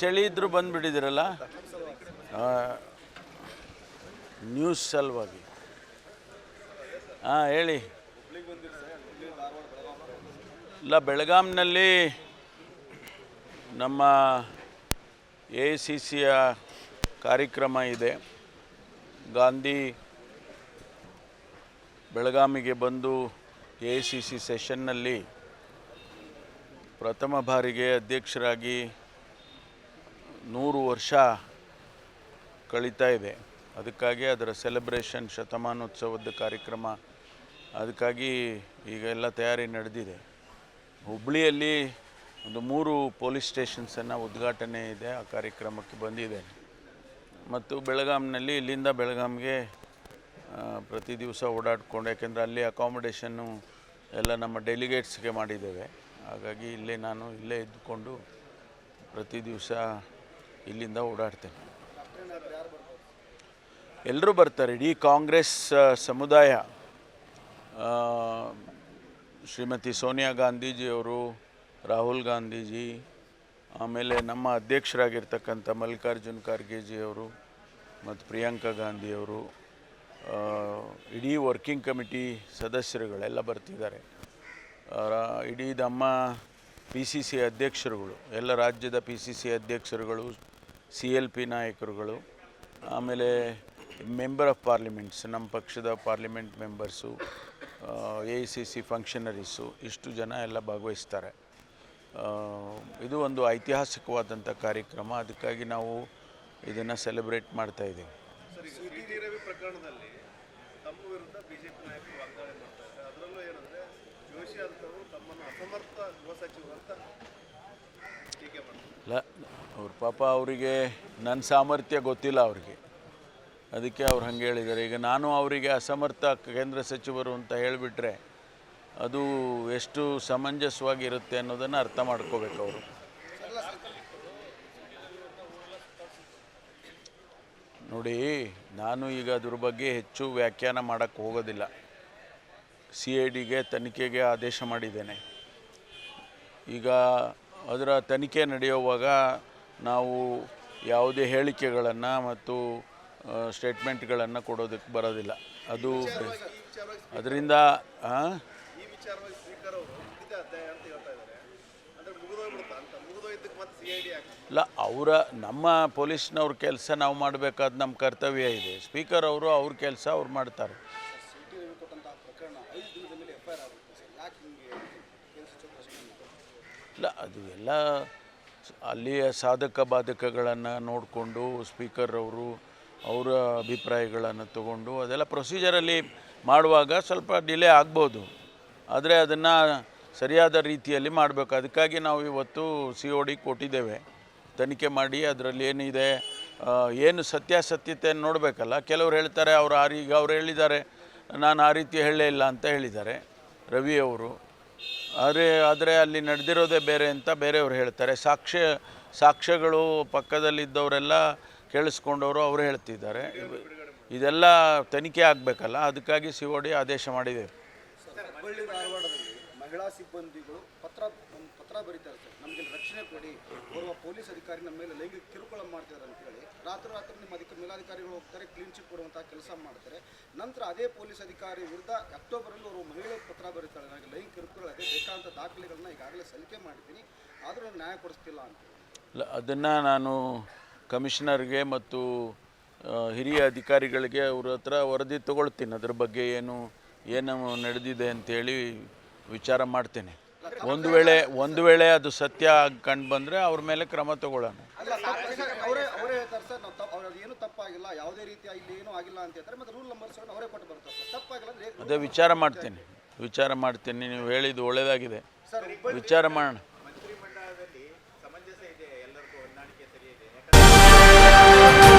ಚಳಿ ಇದ್ದರೂ ಬಂದುಬಿಟ್ಟಿದ್ದೀರಲ್ಲ ನ್ಯೂಸ್ ಸಲುವಾಗಿ. ಹೇಳಿ. ಇಲ್ಲ, ಬೆಳಗಾಂನಲ್ಲಿ ನಮ್ಮ AICCಯ ಕಾರ್ಯಕ್ರಮ ಇದೆ. ಗಾಂಧಿ ಬೆಳಗಾಮಿಗೆ ಬಂದು AICC ಸೆಷನ್ನಲ್ಲಿ ಪ್ರಥಮ ಬಾರಿಗೆ ಅಧ್ಯಕ್ಷರಾಗಿ 100 ವರ್ಷ ಕಳೀತಾ ಇದೆ. ಅದಕ್ಕಾಗಿ ಅದರ ಸೆಲೆಬ್ರೇಷನ್, ಶತಮಾನೋತ್ಸವದ ಕಾರ್ಯಕ್ರಮ, ಅದಕ್ಕಾಗಿ ಈಗ ಎಲ್ಲ ತಯಾರಿ ನಡೆದಿದೆ. ಹುಬ್ಬಳ್ಳಿಯಲ್ಲಿ ಒಂದು 3 ಪೊಲೀಸ್ ಸ್ಟೇಷನ್ಸನ್ನು ಉದ್ಘಾಟನೆ ಇದೆ, ಆ ಕಾರ್ಯಕ್ರಮಕ್ಕೆ ಬಂದಿದೆ. ಮತ್ತು ಬೆಳಗಾಂನಲ್ಲಿ ಇಲ್ಲಿಂದ ಬೆಳಗಾಂಗೆ ಪ್ರತಿ ದಿವಸ ಓಡಾಡಿಕೊಂಡು, ಯಾಕೆಂದರೆ ಅಲ್ಲಿ ಅಕಾಮಿಡೇಷನ್ನು ಎಲ್ಲ ನಮ್ಮ ಡೆಲಿಗೇಟ್ಸ್ಗೆ ಮಾಡಿದ್ದೇವೆ. ಹಾಗಾಗಿ ನಾನು ಇಲ್ಲೇ ಇದ್ದುಕೊಂಡು ಪ್ರತಿ ದಿವಸ ಇಲ್ಲಿಂದ ಓಡಾಡ್ತೇನೆ. ಎಲ್ಲರೂ ಬರ್ತಾರೆ, ಇಡೀ ಕಾಂಗ್ರೆಸ್ ಸಮುದಾಯ. ಶ್ರೀಮತಿ ಸೋನಿಯಾ ಗಾಂಧೀಜಿಯವರು, ರಾಹುಲ್ ಗಾಂಧೀಜಿ, ಆಮೇಲೆ ನಮ್ಮ ಅಧ್ಯಕ್ಷರಾಗಿರ್ತಕ್ಕಂಥ ಮಲ್ಲಿಕಾರ್ಜುನ್ ಖರ್ಗೆಜಿಯವರು ಮತ್ತು ಪ್ರಿಯಾಂಕಾ ಗಾಂಧಿಯವರು, ಇಡೀ ವರ್ಕಿಂಗ್ ಕಮಿಟಿ ಸದಸ್ಯರುಗಳೆಲ್ಲ ಬರ್ತಿದ್ದಾರೆ. ಇಡೀ ನಮ್ಮ PCC ಅಧ್ಯಕ್ಷರುಗಳು, ಎಲ್ಲ ರಾಜ್ಯದ PCC ಅಧ್ಯಕ್ಷರುಗಳು, CLP ನಾಯಕರುಗಳು, ಆಮೇಲೆ ಮೆಂಬರ್ ಆಫ್ ಪಾರ್ಲಿಮೆಂಟ್ಸ್, ನಮ್ಮ ಪಕ್ಷದ ಪಾರ್ಲಿಮೆಂಟ್ ಮೆಂಬರ್ಸು, AICC ಫಂಕ್ಷನರೀಸು, ಇಷ್ಟು ಜನ ಎಲ್ಲ ಭಾಗವಹಿಸ್ತಾರೆ. ಇದು ಒಂದು ಐತಿಹಾಸಿಕವಾದಂಥ ಕಾರ್ಯಕ್ರಮ. ಅದಕ್ಕಾಗಿ ನಾವು ಇದನ್ನು ಸೆಲೆಬ್ರೇಟ್ ಮಾಡ್ತಾಯಿದ್ದೀವಿ. ಇಲ್ಲ, ಅವ್ರ ಪಾಪ ಅವರಿಗೆ ನನ್ನ ಸಾಮರ್ಥ್ಯ ಗೊತ್ತಿಲ್ಲ ಅವರಿಗೆ, ಅದಕ್ಕೆ ಅವ್ರು ಹಂಗೆ ಹೇಳಿದ್ದಾರೆ. ಈಗ ನಾನು ಅವರಿಗೆ ಅಸಮರ್ಥ ಕೇಂದ್ರ ಸಚಿವರು ಅಂತ ಹೇಳಿಬಿಟ್ರೆ ಅದು ಎಷ್ಟು ಸಮಂಜಸವಾಗಿರುತ್ತೆ ಅನ್ನೋದನ್ನು ಅರ್ಥ ಮಾಡ್ಕೋಬೇಕು ಅವರು. ನೋಡಿ, ನಾನು ಈಗ ಅದ್ರ ಬಗ್ಗೆ ಹೆಚ್ಚು ವ್ಯಾಖ್ಯಾನ ಮಾಡೋಕ್ಕೆ ಹೋಗೋದಿಲ್ಲ. CIDಗೆ ತನಿಖೆಗೆ ಆದೇಶ ಮಾಡಿದ್ದೇನೆ. ಈಗ ಅದರ ತನಿಖೆ ನಡೆಯುವಾಗ ನಾವು ಯಾವುದೇ ಹೇಳಿಕೆಗಳನ್ನು ಮತ್ತು ಸ್ಟೇಟ್ಮೆಂಟ್ಗಳನ್ನು ಕೊಡೋದಕ್ಕೆ ಬರೋದಿಲ್ಲ. ಅದು ಅದರಿಂದ ಇಲ್ಲ, ನಮ್ಮ ಪೊಲೀಸ್ನವ್ರ ಕೆಲಸ ನಾವು ಮಾಡಬೇಕಾದ ನಮ್ಮ ಕರ್ತವ್ಯ ಇದೆ. ಸ್ಪೀಕರ್ ಅವರು ಅವ್ರ ಕೆಲಸ ಅವ್ರು ಮಾಡ್ತಾರೆ. ಇಲ್ಲ, ಅದು ಎಲ್ಲ ಅಲ್ಲಿಯ ಸಾಧಕ ಬಾಧಕಗಳನ್ನು ನೋಡಿಕೊಂಡು ಸ್ಪೀಕರ್ ಅವರು ಅವರ ಅಭಿಪ್ರಾಯಗಳನ್ನು ತಗೊಂಡು ಅದೆಲ್ಲ ಪ್ರೊಸೀಜರಲ್ಲಿ ಮಾಡುವಾಗ ಸ್ವಲ್ಪ ಡಿಲೇ ಆಗ್ಬೋದು, ಆದರೆ ಅದನ್ನು ಸರಿಯಾದ ರೀತಿಯಲ್ಲಿ ಮಾಡಬೇಕು. ಅದಕ್ಕಾಗಿ ನಾವು ಇವತ್ತು COD ಕೊಟ್ಟಿದ್ದೇವೆ. ತನಿಖೆ ಮಾಡಿ ಅದರಲ್ಲಿ ಏನಿದೆ, ಏನು ಸತ್ಯಾಸತ್ಯತೆಯನ್ನು ನೋಡಬೇಕಲ್ಲ. ಕೆಲವರು ಹೇಳ್ತಾರೆ ಈಗ ಅವ್ರು ಹೇಳಿದ್ದಾರೆ, ನಾನು ಆ ರೀತಿ ಹೇಳಲೇ ಇಲ್ಲ ಅಂತ ಹೇಳಿದ್ದಾರೆ ರವಿ ಅವರು. ಆದರೆ ಅಲ್ಲಿ ನಡೆದಿರೋದೇ ಬೇರೆ ಅಂತ ಬೇರೆಯವರು ಹೇಳ್ತಾರೆ. ಸಾಕ್ಷ್ಯಗಳು ಪಕ್ಕದಲ್ಲಿದ್ದವರೆಲ್ಲ ಕೇಳಿಸ್ಕೊಂಡವರು ಅವರು ಹೇಳ್ತಿದ್ದಾರೆ. ಇದೆಲ್ಲ ತನಿಖೆ ಆಗಬೇಕಲ್ಲ, ಅದಕ್ಕಾಗಿ COD ಆದೇಶ ಮಾಡಿದೆ. ಮಹಿಳಾ ಸಿಬ್ಬಂದಿಗಳು ಪತ್ರ ಬರೀತಾರೆ ಸರ್, ನಮಗೆ ರಕ್ಷಣೆ ಕೊಡಿ, ಓರ್ವ ಪೊಲೀಸ್ ಅಧಿಕಾರಿ ನಮ್ಮ ಮೇಲೆ ಲೈಂಗಿಕ ಕಿರುಕುಳ ಮಾಡ್ತಿದ್ದಾರೆ ಅಂತೇಳಿ ರಾತ್ರಿ ನಿಮ್ಮ ಮೇಲಾಧಿಕಾರಿಗಳು ಹೋಗ್ತಾರೆ, ಕ್ಲೀನ್ ಚಿಟ್ ಕೊಡುವಂಥ ಕೆಲಸ ಮಾಡ್ತಾರೆ. ನಂತರ ಅದೇ ಪೊಲೀಸ್ ಅಧಿಕಾರಿ ವಿರುದ್ಧ ಅಕ್ಟೋಬರಲ್ಲಿ ಅವರು ಮಹಿಳೆ ಪತ್ರ ಬರೀತಾಳೆ, ನನಗೆ ಲೈಂಗಿಕ ಕಿರುಕುಳ ಅದೇ ಬೇಕಾದಂಥ ದಾಖಲೆಗಳನ್ನ ಈಗಾಗಲೇ ಸಲ್ಲಿಕೆ ಮಾಡಿದ್ದೀನಿ, ಆದರೂ ನ್ಯಾಯ ಕೊಡಿಸ್ತಿಲ್ಲ ಅಂತ. ಅದನ್ನು ನಾನು ಕಮಿಷನರ್ಗೆ ಮತ್ತು ಹಿರಿಯ ಅಧಿಕಾರಿಗಳಿಗೆ ಅವ್ರ ಹತ್ರ ವರದಿ ತಗೊಳ್ತೀನಿ. ಅದ್ರ ಬಗ್ಗೆ ಏನು ನಡೆದಿದೆ ಅಂಥೇಳಿ ವಿಚಾರ ಮಾಡ್ತೇನೆ. ಒಂದು ವೇಳೆ ಅದು ಸತ್ಯ ಕಂಡು ಬಂದರೆ ಅವ್ರ ಮೇಲೆ ಕ್ರಮ ತಗೊಳ್ಳೋಣ. ಅವರೇ ಹೇಳ್ತಾರೆ ಸರ್, ಏನು ತಪ್ಪಾಗಿಲ್ಲ, ಯಾವುದೇ ರೀತಿಯ ಇಲ್ಲಿ ಏನೂ ಆಗಿಲ್ಲ ಅಂತ ಹೇಳ್ತಾರೆ. ಮತ್ತು ರೂಲ್ ನಂಬರ್ಸ್ ಅವರೇ ಕೊಟ್ಟು ಬರ್ತಾರೆ ಸರ್, ತಪ್ಪಾಗಿಲ್ಲ. ಅದೇ ವಿಚಾರ ಮಾಡ್ತೀನಿ. ನೀವು ಹೇಳಿದ್ದು ಒಳ್ಳೆಯದಾಗಿದೆ, ವಿಚಾರ ಮಾಡೋಣ. ಮಂತ್ರಿಮಂಡಲದಲ್ಲಿ ಸಮಂಜಸ ಇದೆ, ಎಲ್ಲರಿಗೂ ಹೊಂದಾಣಿಕೆ ಸರಿ ಇದೆ.